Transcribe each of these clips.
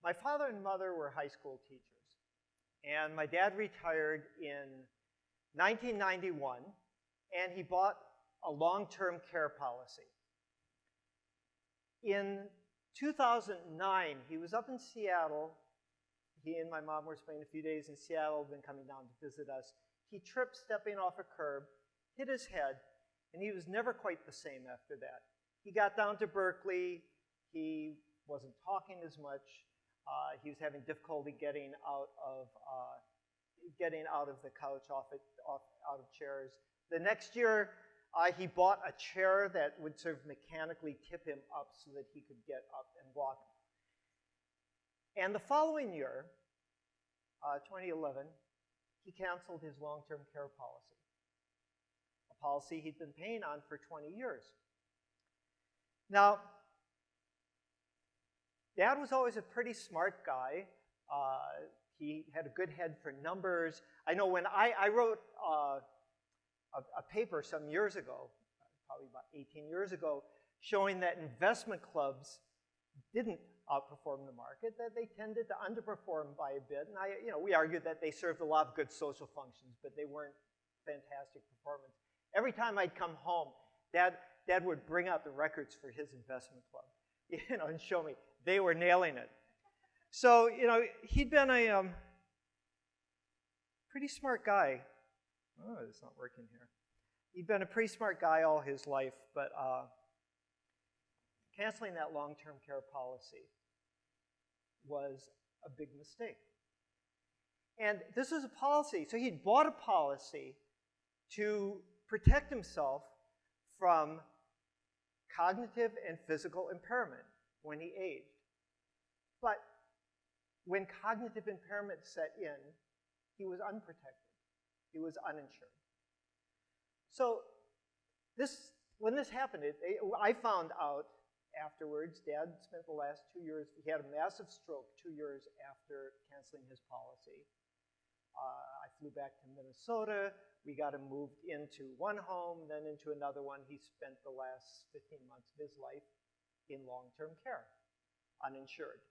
My father and mother were high school teachers, and my dad retired in 1991, and he bought a long-term care policy. In 2009, he was up in Seattle. He and my mom were spending a few days in Seattle, then coming down to visit us. He tripped stepping off a curb, hit his head, and he was never quite the same after that. He got down to Berkeley. He wasn't talking as much. He was having difficulty getting out of the couch, out of chairs. The next year, he bought a chair that would sort of mechanically tip him up so that he could get up and walk. And the following year, 2011, he canceled his long-term care policy, a policy he'd been paying on for 20 years. Now, Dad was always a pretty smart guy. He had a good head for numbers. I know when I wrote a paper some years ago, probably about 18 years ago, showing that investment clubs didn't outperform the market, that they tended to underperform by a bit. And we argued that they served a lot of good social functions, but they weren't fantastic performance. Every time I'd come home, Dad would bring out the records for his investment club, and show me they were nailing it. So, he'd been a pretty smart guy. Oh, it's not working here. He'd been a pretty smart guy all his life, but canceling that long-term care policy was a big mistake. And this was a policy. So he'd bought a policy to protect himself from cognitive and physical impairment when he aged. But when cognitive impairment set in, he was unprotected. He was uninsured. So when this happened, I found out afterwards. Dad spent the last 2 years, he had a massive stroke 2 years after canceling his policy. I flew back to Minnesota. We got him moved into one home, then into another one. He spent the last 15 months of his life in long-term care, uninsured.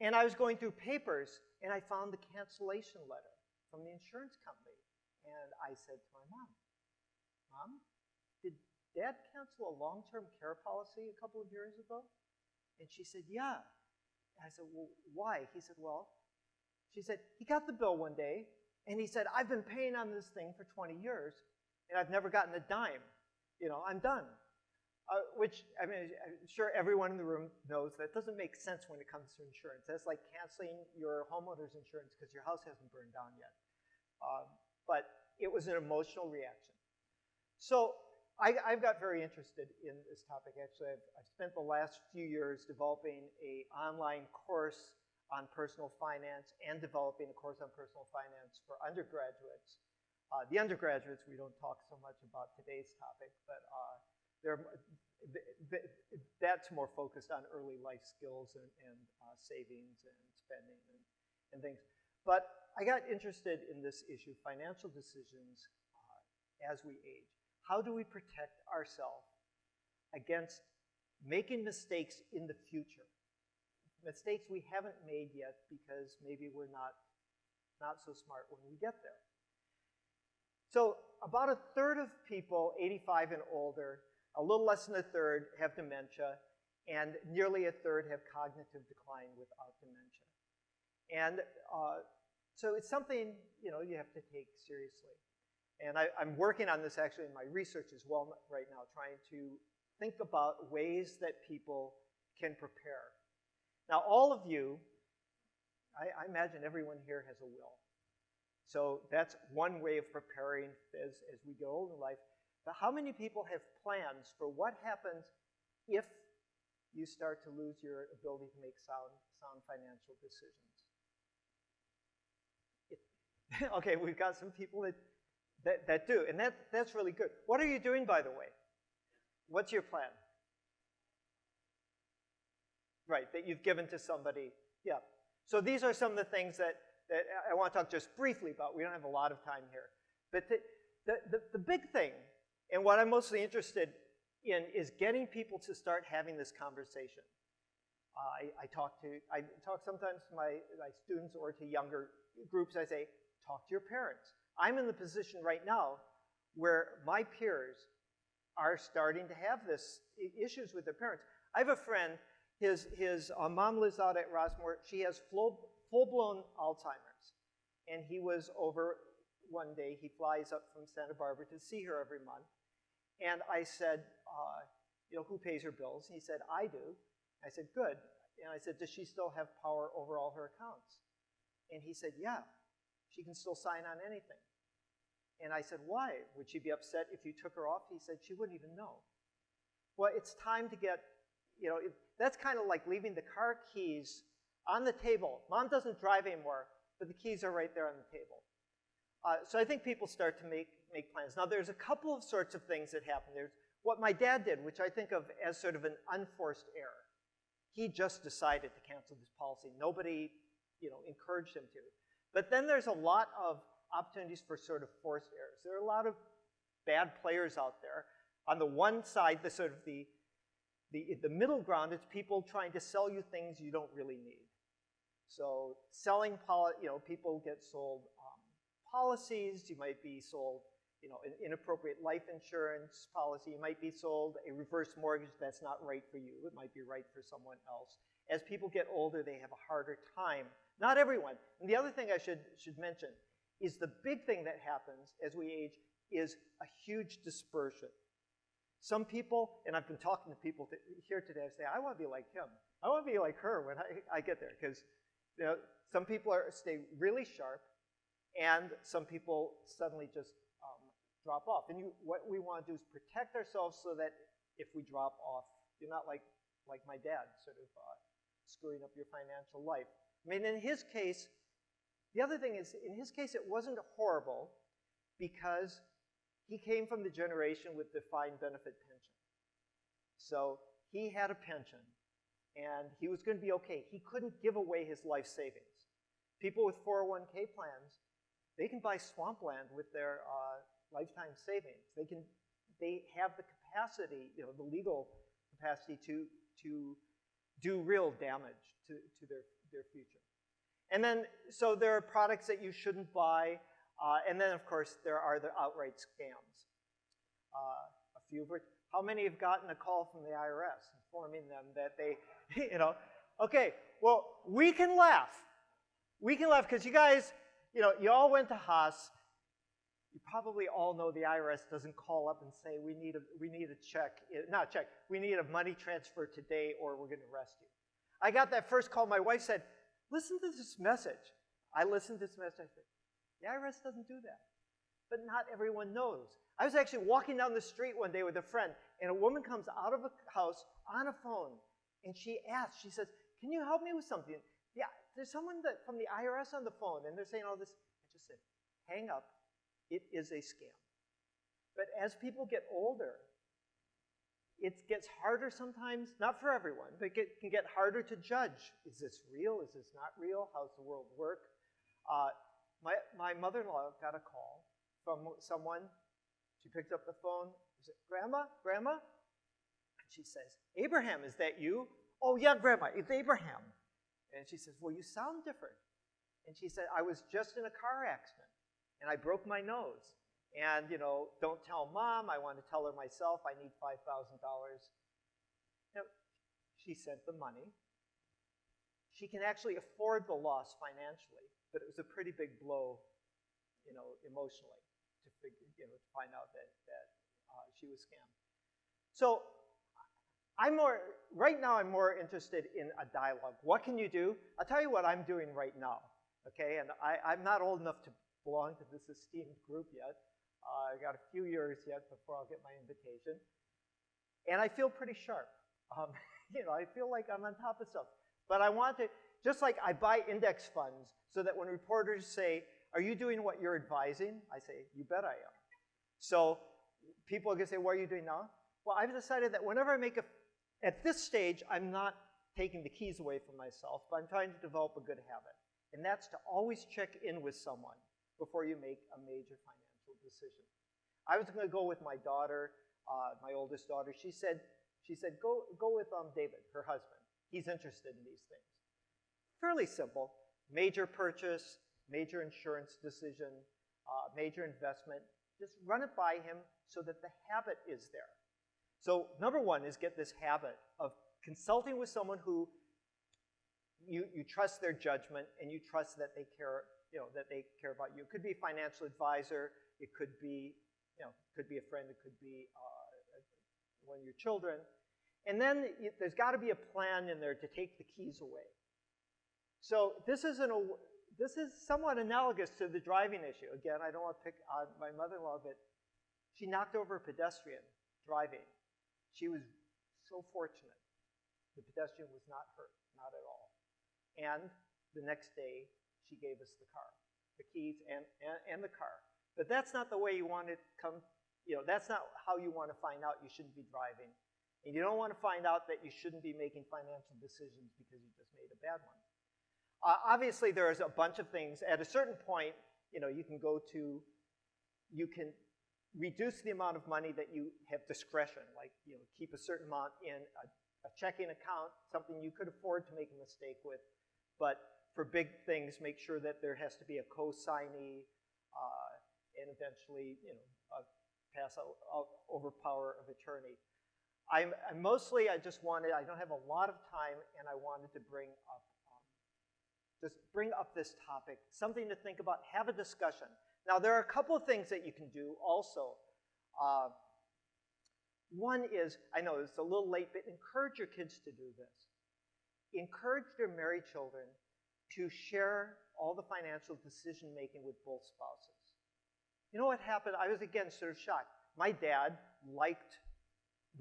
And I was going through papers, and I found the cancellation letter from the insurance company. And I said to my mom, Mom, did Dad cancel a long-term care policy a couple of years ago? And she said, yeah. And I said, well, why? He said, well, she said, he got the bill one day, and he said, I've been paying on this thing for 20 years, and I've never gotten a dime. I'm done. Which, I'm sure everyone in the room knows that doesn't make sense when it comes to insurance. That's like canceling your homeowner's insurance because your house hasn't burned down yet. But it was an emotional reaction. So I've got very interested in this topic. Actually, I've spent the last few years developing an online course on personal finance and developing a course on personal finance for undergraduates. The undergraduates, we don't talk so much about today's topic, but that's more focused on early life skills and savings and spending and things. But I got interested in this issue, financial decisions as we age. How do we protect ourselves against making mistakes in the future? Mistakes we haven't made yet because maybe we're not so smart when we get there. So about a third of people 85 and older, a little less than a third have dementia, and nearly a third have cognitive decline without dementia. And so it's something you have to take seriously. And I'm working on this actually in my research as well right now, trying to think about ways that people can prepare. Now, all of you, I imagine everyone here has a will. So that's one way of preparing as we go older in life. But how many people have plans for what happens if you start to lose your ability to make sound financial decisions? Okay, we've got some people that do, and that's really good. What are you doing, by the way? What's your plan? Right, that you've given to somebody. Yeah. So these are some of the things that I want to talk just briefly about. We don't have a lot of time here. But the big thing, and what I'm mostly interested in, is getting people to start having this conversation. I talk sometimes to my students or to younger groups. I say, talk to your parents. I'm in the position right now where my peers are starting to have this issues with their parents. I have a friend, his mom lives out at Rossmore. She has full-blown Alzheimer's. And he was over one day. He flies up from Santa Barbara to see her every month. And I said, who pays her bills? And he said, I do. I said, good. And I said, does she still have power over all her accounts? And he said, yeah, she can still sign on anything. And I said, why? Would she be upset if you took her off? He said, she wouldn't even know. Well, it's time to get, that's kind of like leaving the car keys on the table. Mom doesn't drive anymore, but the keys are right there on the table. So I think people start to make plans. Now, there's a couple of sorts of things that happen. There's what my dad did, which I think of as sort of an unforced error. He just decided to cancel this policy. Nobody, encouraged him to. But then there's a lot of opportunities for sort of forced errors. There are a lot of bad players out there. On the one side, the middle ground, it's people trying to sell you things you don't really need. So selling, people get sold policies. You might be sold, an inappropriate life insurance policy. You might be sold a reverse mortgage that's not right for you. It might be right for someone else. As people get older, they have a harder time. Not everyone. And the other thing I should mention is the big thing that happens as we age is a huge dispersion. Some people, and I've been talking to people here today, I say, I want to be like him. I want to be like her when I get there, because some people stay really sharp, and some people suddenly just drop off. And what we want to do is protect ourselves so that if we drop off, you're not like my dad, sort of screwing up your financial life. I mean, in his case, the other thing is, in his case, it wasn't horrible because he came from the generation with defined benefit pension. So he had a pension, and he was going to be okay. He couldn't give away his life savings. People with 401k plans, they can buy swampland with their lifetime savings. They have the capacity, the legal capacity to do real damage to their future. And then, so there are products that you shouldn't buy, and then, of course, there are the outright scams. A few of which, how many have gotten a call from the IRS informing them that they, okay, well, we can laugh. We can laugh because you guys, you all went to Haas. You probably all know the IRS doesn't call up and say, we need a check, not check, we need a money transfer today or we're going to arrest you. I got that first call. My wife said, listen to this message. I listened to this message. I said, the IRS doesn't do that. But not everyone knows. I was actually walking down the street one day with a friend, and a woman comes out of a house on a phone, and she asks, she says, can you help me with something? Yeah, there's someone from the IRS on the phone, and they're saying all this. I just said, hang up. It is a scam. But as people get older, it gets harder sometimes, not for everyone, but it can get harder to judge. Is this real? Is this not real? How's the world work? My mother-in-law got a call from someone. She picked up the phone. She said, Grandma? And she says, Abraham, is that you? Oh, yeah, Grandma, it's Abraham. And she says, well, you sound different. And she said, I was just in a car accident, and I broke my nose. And, don't tell Mom. I want to tell her myself. I need $5,000. She sent the money. She can actually afford the loss financially, but it was a pretty big blow, emotionally to to find out that she was scammed. So right now I'm more interested in a dialogue. What can you do? I'll tell you what I'm doing right now, okay? And I'm not old enough to belong to this esteemed group yet. I got a few years yet before I'll get my invitation. And I feel pretty sharp. I feel like I'm on top of stuff. But I want to, just like I buy index funds so that when reporters say, are you doing what you're advising? I say, you bet I am. So people are going to say, what are you doing now? Well, I've decided that whenever I at this stage, I'm not taking the keys away from myself, but I'm trying to develop a good habit. And that's to always check in with someone before you make a major financial decision. I was going to go with my daughter, my oldest daughter. She said, go with David, her husband. he's interested in these things. Fairly simple. Major purchase, major insurance decision, major investment. Just run it by him so that the habit is there. So number one is get this habit of consulting with someone who you trust their judgment and you trust that they care, that they care about you. It could be a financial advisor. It could be, could be a friend. It could be one of your children. And then there's got to be a plan in there to take the keys away. So this is somewhat analogous to the driving issue. Again, I don't want to pick on my mother-in-law, but she knocked over a pedestrian driving. She was so fortunate. The pedestrian was not hurt, not at all. And the next day, she gave us the car, the keys and the car. But that's not the way you want it come, that's not how you want to find out you shouldn't be driving. And you don't want to find out that you shouldn't be making financial decisions because you just made a bad one. Obviously, there's a bunch of things. At a certain point, you can reduce the amount of money that you have discretion, like keep a certain amount in a checking account, something you could afford to make a mistake with. But for big things, make sure that there has to be a co-signee and eventually, pass over power of attorney. I don't have a lot of time, and I wanted to bring up this topic, something to think about, have a discussion. Now, there are a couple of things that you can do also. One is, I know it's a little late, but encourage your kids to do this. Encourage their married children to share all the financial decision-making with both spouses. You know what happened? I was, again, sort of shocked. My dad liked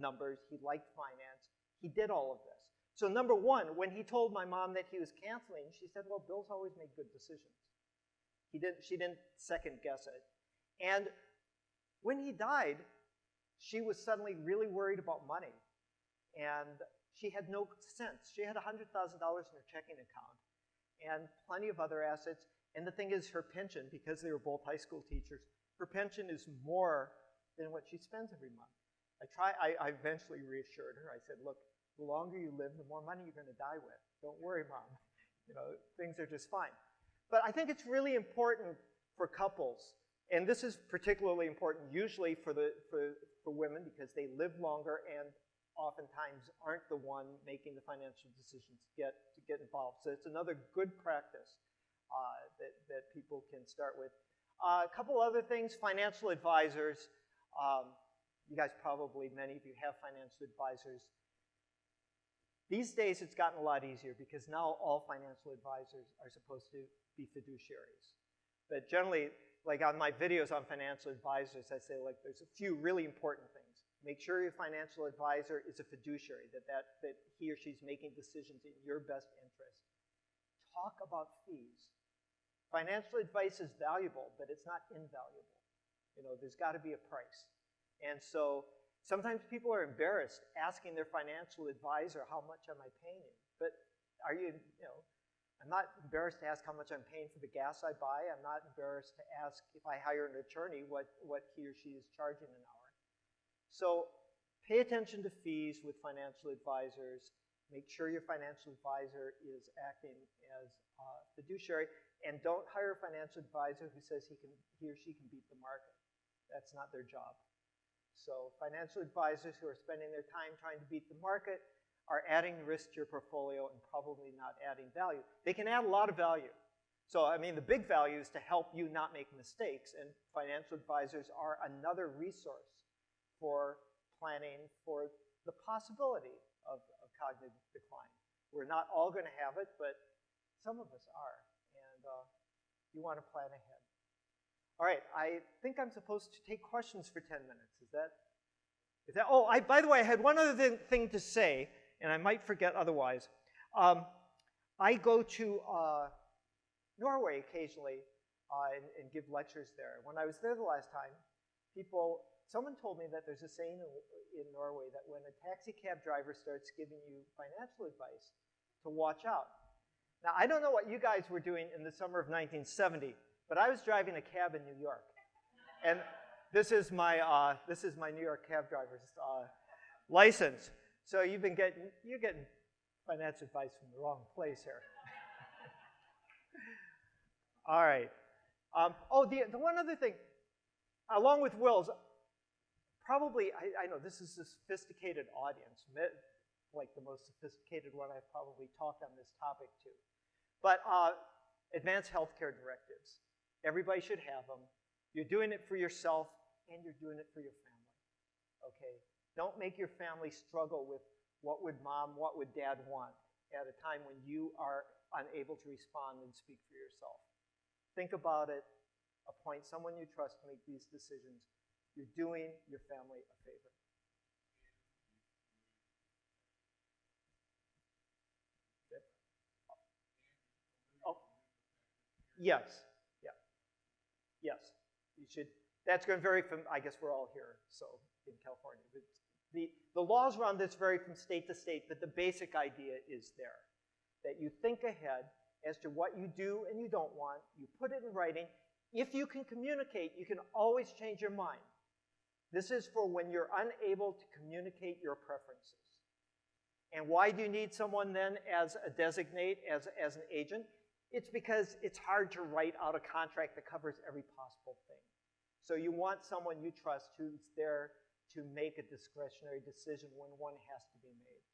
numbers. He liked finance. He did all of this. So number one, when he told my mom that he was canceling, she said, well, Bill's always made good decisions. She didn't second guess it. And when he died, she was suddenly really worried about money. And she had no sense. She had $100,000 in her checking account and plenty of other assets. And the thing is, her pension, because they were both high school teachers, her pension is more than what she spends every month. I eventually reassured her. I said, look, the longer you live, the more money you're going to die with. Don't worry, Mom. Things are just fine. But I think it's really important for couples, and this is particularly important usually for women because they live longer and oftentimes aren't the one making the financial decisions to get involved. So it's another good practice that people can start with. A couple other things, financial advisors. You guys probably, many of you have financial advisors. These days, it's gotten a lot easier because now all financial advisors are supposed to be fiduciaries. But generally, like on my videos on financial advisors, I say, like, there's a few really important things. Make sure your financial advisor is a fiduciary, that he or she's making decisions in your best interest. Talk about fees. Financial advice is valuable, but it's not invaluable. There's got to be a price. And so sometimes people are embarrassed asking their financial advisor, how much am I paying you? But I'm not embarrassed to ask how much I'm paying for the gas I buy. I'm not embarrassed to ask if I hire an attorney what he or she is charging an hour. So pay attention to fees with financial advisors. Make sure your financial advisor is acting as fiduciary. And don't hire a financial advisor who says he or she can beat the market. That's not their job. So financial advisors who are spending their time trying to beat the market are adding risk to your portfolio and probably not adding value. They can add a lot of value. So, I mean, the big value is to help you not make mistakes, and financial advisors are another resource for planning for the possibility of cognitive decline. We're not all going to have it, but some of us are, and you want to plan ahead. All right, I think I'm supposed to take questions for 10 minutes. Is that? Oh, by the way, I had one other thing to say, and I might forget otherwise. I go to Norway occasionally and give lectures there. When I was there the last time, someone told me that there's a saying in Norway that when a taxi cab driver starts giving you financial advice, to watch out. Now, I don't know what you guys were doing in the summer of 1970, but I was driving a cab in New York, and this is my New York cab driver's license. So you're getting finance advice from the wrong place here. All right. The one other thing, along with wills, probably, I know this is a sophisticated audience, like the most sophisticated one I've probably talked on this topic to. But advanced healthcare directives. Everybody should have them. You're doing it for yourself, and you're doing it for your family. Okay? Don't make your family struggle with what would mom, what would dad want at a time when you are unable to respond and speak for yourself. Think about it. Appoint someone you trust to make these decisions. You're doing your family a favor. Oh, yes. Yeah. Yes. You should. That's going to vary from, I guess we're all here, so in California. The laws around this vary from state to state, but the basic idea is there. That you think ahead as to what you do and you don't want. You put it in writing. If you can communicate, you can always change your mind. This is for when you're unable to communicate your preferences. And why do you need someone then as a designate, as an agent? It's because it's hard to write out a contract that covers every possible thing. So you want someone you trust who's there to make a discretionary decision when one has to be made.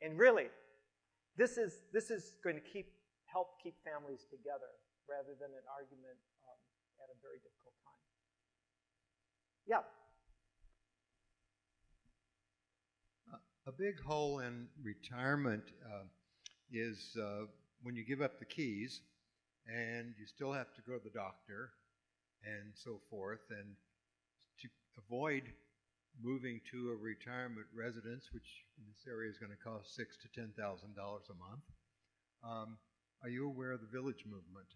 And really, this is going to help keep families together rather than an argument at a very difficult time. Yeah. A big hole in retirement is when you give up the keys and you still have to go to the doctor and so forth, and to avoid moving to a retirement residence, which in this area is going to cost $6,000 to $10,000 a month. Are you aware of the village movement?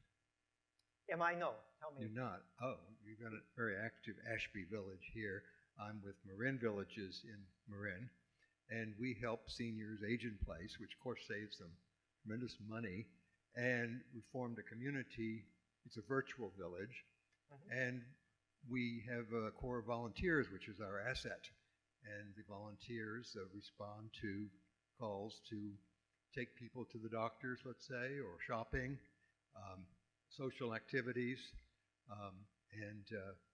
Am I? No. Tell me. You're not. Oh, you've got a very active Ashby Village here. I'm with Marin Villages in Marin, and we help seniors age in place, which of course saves them tremendous money. And we formed a community. It's a virtual village, and we have a core of volunteers, which is our asset. And the volunteers respond to calls to take people to the doctors, let's say, or shopping, social activities, and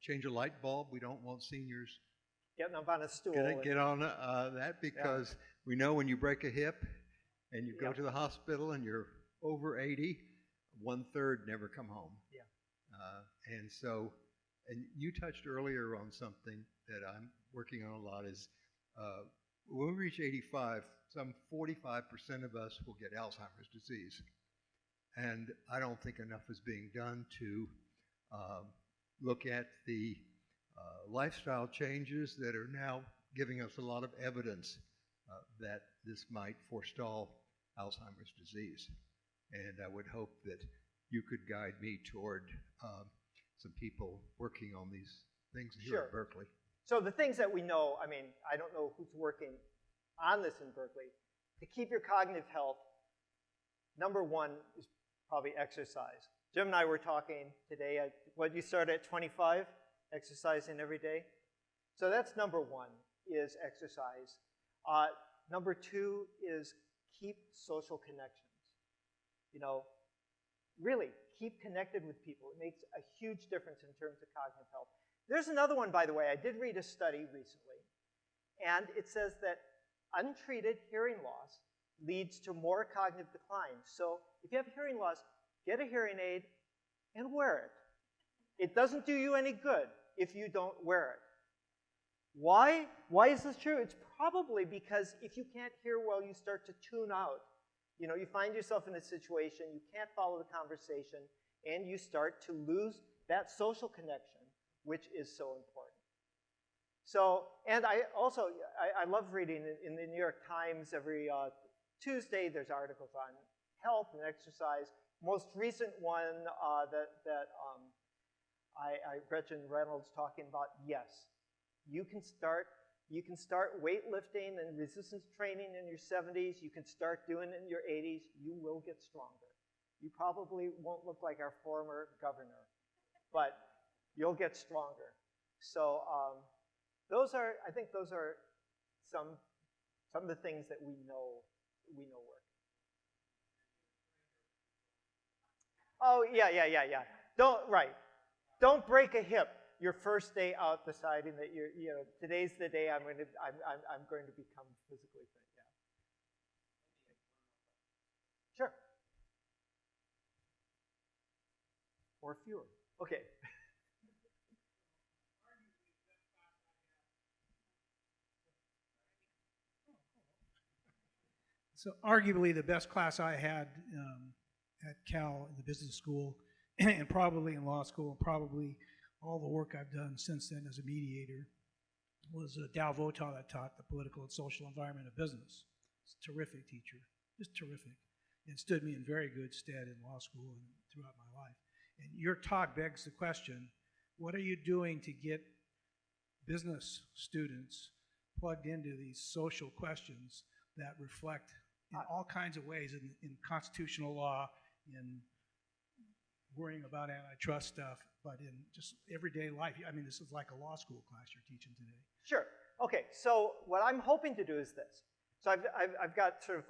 change a light bulb. We don't want seniors getting up on a stool. Get on that because we know when you break a hip and you go to the hospital and you're over 80, 1/3 never come home. Yeah. And so, and you touched earlier on something that I'm working on a lot is when we reach 85, some 45% of us will get Alzheimer's disease. And I don't think enough is being done to look at the lifestyle changes that are now giving us a lot of evidence that this might forestall Alzheimer's disease. And I would hope that you could guide me toward some people working on these things here at Berkeley. So the things that we know, I mean, I don't know who's working on this in Berkeley. To keep your cognitive health, number one is probably exercise. Jim and I were talking today. You start at 25, exercising every day? So that's number one, is exercise. Number two is keep social connections. You know, really, keep connected with people. It makes a huge difference in terms of cognitive health. There's another one, by the way. I did read a study recently, and it says that untreated hearing loss leads to more cognitive decline. So if you have hearing loss, get a hearing aid and wear it. It doesn't do you any good if you don't wear it. Why? Why is this true? It's probably because if you can't hear well, you start to tune out. You know, you find yourself in a situation, you can't follow the conversation, and you start to lose that social connection, which is so important. So, and I love reading in the New York Times every Tuesday. There's articles on health and exercise. Most recent one I Gretchen Reynolds talking about, yes, you can start weightlifting and resistance training in your 70s. You can start doing it in your 80s. You will get stronger. You probably won't look like our former governor, but you'll get stronger. So I think those are some of the things that we know we know work. Oh, yeah. Don't break a hip your first day out deciding that today's the day I'm going to become physically fit. Yeah. Sure. Or fewer. Okay. So arguably the best class I had at Cal in the business school and probably in law school and probably all the work I've done since then as a mediator was Dow Votaw that taught the political and social environment of business. It's a terrific teacher, just terrific, and stood me in very good stead in law school and throughout my life. And your talk begs the question, what are you doing to get business students plugged into these social questions that reflect in all kinds of ways in constitutional law, in worrying about antitrust stuff, but in just everyday life? I mean, this is like a law school class you're teaching today. Sure. Okay, so what I'm hoping to do is this. So I've got sort of,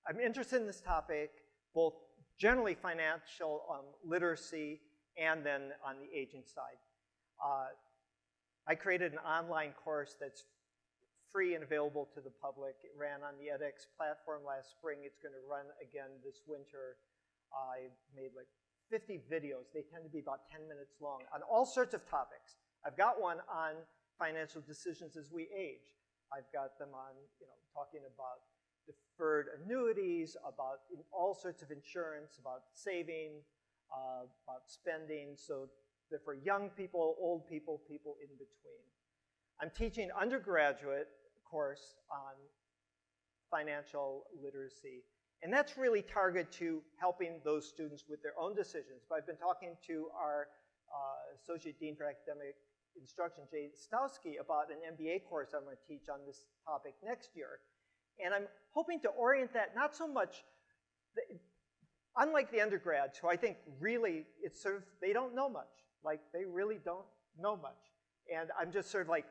I'm interested in this topic, both generally financial literacy and then on the aging side. I created an online course that's free and available to the public. It ran on the edX platform last spring. It's going to run again this winter. I made like 50 videos. They tend to be about 10 minutes long on all sorts of topics. I've got one on financial decisions as we age. I've got them on, talking about deferred annuities, about all sorts of insurance, about saving, about spending, so that for young people, old people, people in between. I'm teaching undergraduate course on financial literacy, and that's really targeted to helping those students with their own decisions. But I've been talking to our Associate Dean for Academic Instruction, Jay Stowski, about an MBA course I'm going to teach on this topic next year. And I'm hoping to orient that not so much, unlike the undergrads, who I think really, it's sort of, they don't know much. Like, they really don't know much. And I'm just sort of like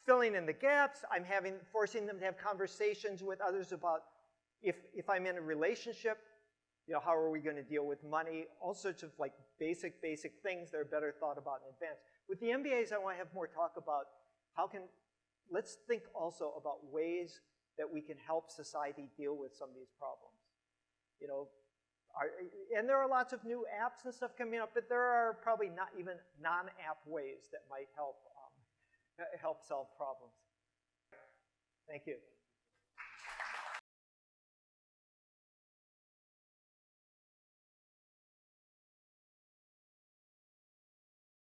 filling in the gaps. I'm forcing them to have conversations with others about if I'm in a relationship, how are we going to deal with money? All sorts of like basic things that are better thought about in advance. With the MBAs, I want to have more talk about let's think also about ways that we can help society deal with some of these problems. And there are lots of new apps and stuff coming up, but there are probably not even non-app ways that might help solve problems. Thank you.